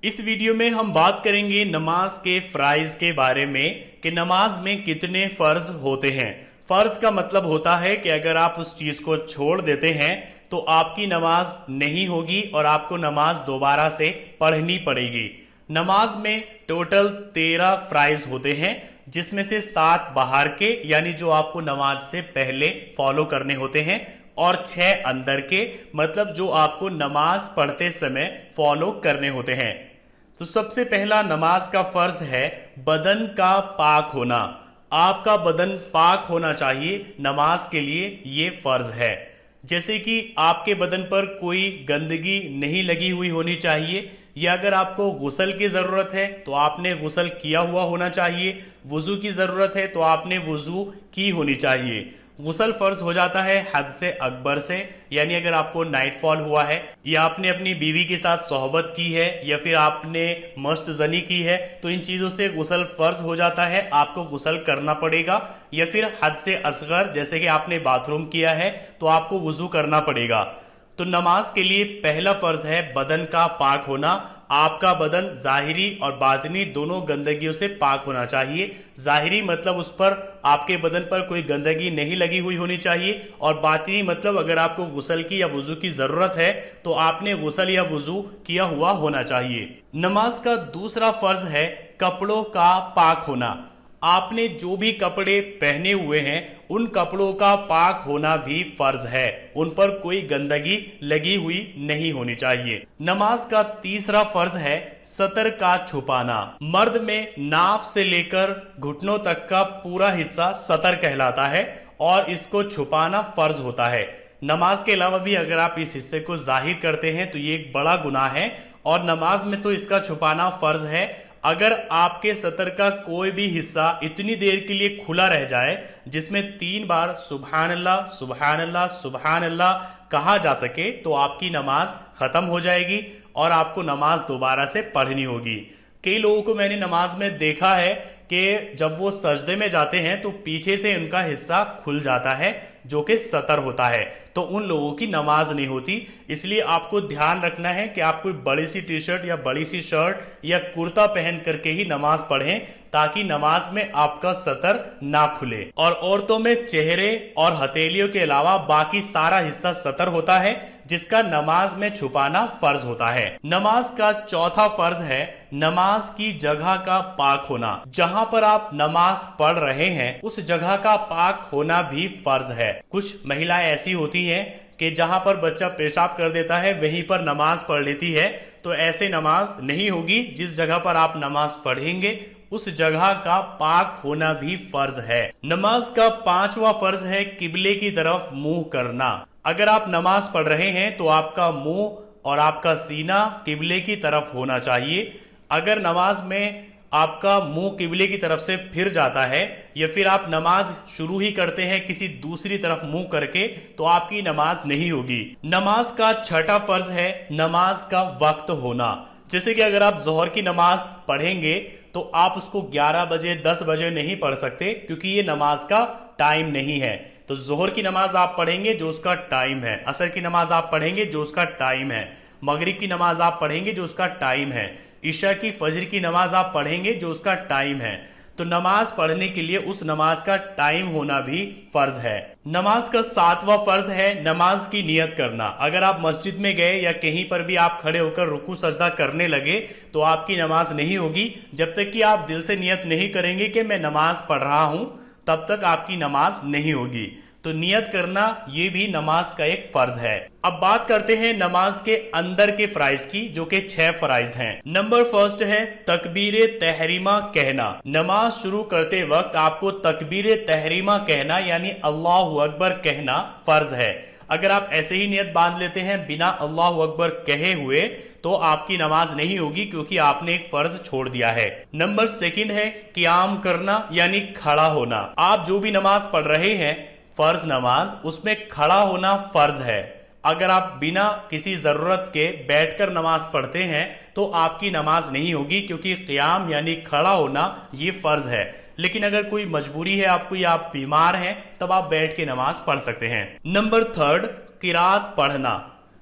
اس video میں ہم بات کریں گے نماز کے فرائض کے بارے میں کہ نماز میں کتنے فرض ہوتے ہیں۔ فرض کا مطلب ہوتا ہے کہ اگر آپ اس چیز کو چھوڑ دیتے ہیں تو آپ کی نماز نہیں ہوگی اور آپ کو نماز دوبارہ سے پڑھنی پڑے گی۔ نماز میں ٹوٹل 13 فرائض ہوتے ہیں، جس میں سے 7 باہر کے یعنی جو آپ کو نماز سے پہلے فالو کرنے ہوتے ہیں، اور 6 اندر کے مطلب جو آپ کو نماز پڑھتے سمے فالو کرنے ہوتے ہیں۔ تو سب سے پہلا نماز کا فرض ہے بدن کا پاک ہونا۔ آپ کا بدن پاک ہونا چاہیے، نماز کے لیے یہ فرض ہے۔ جیسے کہ آپ کے بدن پر کوئی گندگی نہیں لگی ہوئی ہونی چاہیے، یا اگر آپ کو غسل کی ضرورت ہے تو آپ نے غسل کیا ہوا ہونا چاہیے، وضو کی ضرورت ہے تو آپ نے وضو کی ہونی چاہیے۔ غسل فرض ہو جاتا ہے حد سے اکبر سے، یعنی اگر آپ کو نائٹ فال ہوا ہے، یا آپ نے اپنی بیوی کے ساتھ صحبت کی ہے، یا پھر آپ نے مست زنی کی ہے، تو ان چیزوں سے غسل فرض ہو جاتا ہے، آپ کو غسل کرنا پڑے گا۔ یا پھر حد سے اصغر جیسے کہ آپ نے باتھ روم کیا ہے تو آپ کو وضو کرنا پڑے گا۔ تو نماز کے لیے پہلا فرض ہے بدن کا پاک ہونا۔ آپ کا بدن ظاہری اور باطنی دونوں گندگیوں سے پاک ہونا چاہیے۔ ظاہری مطلب اس پر آپ کے بدن پر کوئی گندگی نہیں لگی ہوئی ہونی چاہیے، اور باطنی مطلب اگر آپ کو غسل کی یا وضو کی ضرورت ہے تو آپ نے غسل یا وضو کیا ہوا ہونا چاہیے۔ نماز کا دوسرا فرض ہے کپڑوں کا پاک ہونا۔ آپ نے جو بھی کپڑے پہنے ہوئے ہیں ان کپڑوں کا پاک ہونا بھی فرض ہے، ان پر کوئی گندگی لگی ہوئی نہیں ہونی چاہیے۔ نماز کا تیسرا فرض ہے سطر کا چھپانا۔ مرد میں ناف سے لے کر گھٹنوں تک کا پورا حصہ سطر کہلاتا ہے، اور اس کو چھپانا فرض ہوتا ہے۔ نماز کے علاوہ بھی اگر آپ اس حصے کو ظاہر کرتے ہیں تو یہ ایک بڑا گناہ ہے، اور نماز میں تو اس کا چھپانا فرض ہے۔ اگر آپ کے سطر کا کوئی بھی حصہ اتنی دیر کے لیے کھلا رہ جائے جس میں 3 بار سبحان اللہ سبحان اللہ سبحان اللہ کہا جا سکے تو آپ کی نماز ختم ہو جائے گی اور آپ کو نماز دوبارہ سے پڑھنی ہوگی۔ کئی لوگوں کو میں نے نماز میں دیکھا ہے کہ جب وہ سجدے میں جاتے ہیں تو پیچھے سے ان کا حصہ کھل جاتا ہے جو کہ سطر ہوتا ہے، تو ان لوگوں کی نماز نہیں ہوتی۔ اس لیے آپ کو دھیان رکھنا ہے کہ آپ کوئی بڑی سی ٹی شرٹ یا بڑی سی شرٹ یا کرتا پہن کر کے ہی نماز پڑھیں، تاکہ نماز میں آپ کا سطر نہ کھلے۔ اور عورتوں میں چہرے اور ہتھیلیوں کے علاوہ باقی سارا حصہ سطر ہوتا ہے، جس کا نماز میں چھپانا فرض ہوتا ہے۔ نماز کا چوتھا فرض ہے نماز کی جگہ کا پاک ہونا۔ جہاں پر آپ نماز پڑھ رہے ہیں اس جگہ کا پاک ہونا بھی فرض ہے۔ کچھ مہیلائیں ایسی ہوتی ہیں کہ جہاں پر بچہ پیشاب کر دیتا ہے وہیں پر نماز پڑھ لیتی ہے، تو ایسے نماز نہیں ہوگی۔ جس جگہ پر آپ نماز پڑھیں گے اس جگہ کا پاک ہونا بھی فرض ہے۔ نماز کا 5واں فرض ہے قبلے کی طرف منہ کرنا۔ اگر آپ نماز پڑھ رہے ہیں تو آپ کا منہ اور آپ کا سینہ قبلے کی طرف ہونا چاہیے۔ اگر نماز میں آپ کا منہ قبلے کی طرف سے پھر جاتا ہے، یا پھر آپ نماز شروع ہی کرتے ہیں کسی دوسری طرف منہ کر کے، تو آپ کی نماز نہیں ہوگی۔ نماز کا 6واں فرض ہے نماز کا وقت ہونا۔ جیسے کہ اگر آپ ظہر کی نماز پڑھیں گے تو آپ اس کو 11 بجے 10 بجے نہیں پڑھ سکتے، کیونکہ یہ نماز کا ٹائم نہیں ہے۔ تو ظہر کی نماز آپ پڑھیں گے جو اس کا ٹائم ہے، عصر کی نماز آپ پڑھیں گے جو اس کا ٹائم ہے، مغرب کی نماز آپ پڑھیں گے جو اس کا ٹائم ہے، عشاء کی فجر کی نماز آپ پڑھیں گے جو اس کا ٹائم ہے۔ تو نماز پڑھنے کے لیے اس نماز کا ٹائم ہونا بھی فرض ہے۔ نماز کا 7واں فرض ہے نماز کی نیت کرنا۔ اگر آپ مسجد میں گئے یا کہیں پر بھی آپ کھڑے ہو کر رکوع سجدہ کرنے لگے تو آپ کی نماز نہیں ہوگی، جب تک کہ آپ دل سے نیت نہیں کریں گے کہ میں نماز پڑھ رہا ہوں، تب تک آپ کی نماز نہیں ہوگی۔ تو نیت کرنا یہ بھی نماز کا ایک فرض ہے۔ اب بات کرتے ہیں نماز کے اندر کے فرائض کی، جو کہ 6 فرائض ہیں۔ نمبر فرسٹ ہے تکبیر تحریمہ کہنا۔ نماز شروع کرتے وقت آپ کو تکبیر تحریمہ کہنا یعنی اللہ اکبر کہنا فرض ہے۔ اگر آپ ایسے ہی نیت باندھ لیتے ہیں بنا اللہ اکبر کہے ہوئے تو آپ کی نماز نہیں ہوگی، کیونکہ آپ نے ایک فرض چھوڑ دیا ہے۔ نمبر سیکنڈ ہے قیام کرنا یعنی کھڑا ہونا۔ آپ جو بھی نماز پڑھ رہے ہیں فرض نماز، اس میں کھڑا ہونا فرض ہے۔ اگر آپ بنا کسی ضرورت کے بیٹھ کر نماز پڑھتے ہیں تو آپ کی نماز نہیں ہوگی، کیونکہ قیام یعنی کھڑا ہونا یہ فرض ہے۔ لیکن اگر کوئی مجبوری ہے آپ کو یا آپ بیمار ہیں تب آپ بیٹھ کے نماز پڑھ سکتے ہیں۔ نمبر تھرڈ قرات پڑھنا۔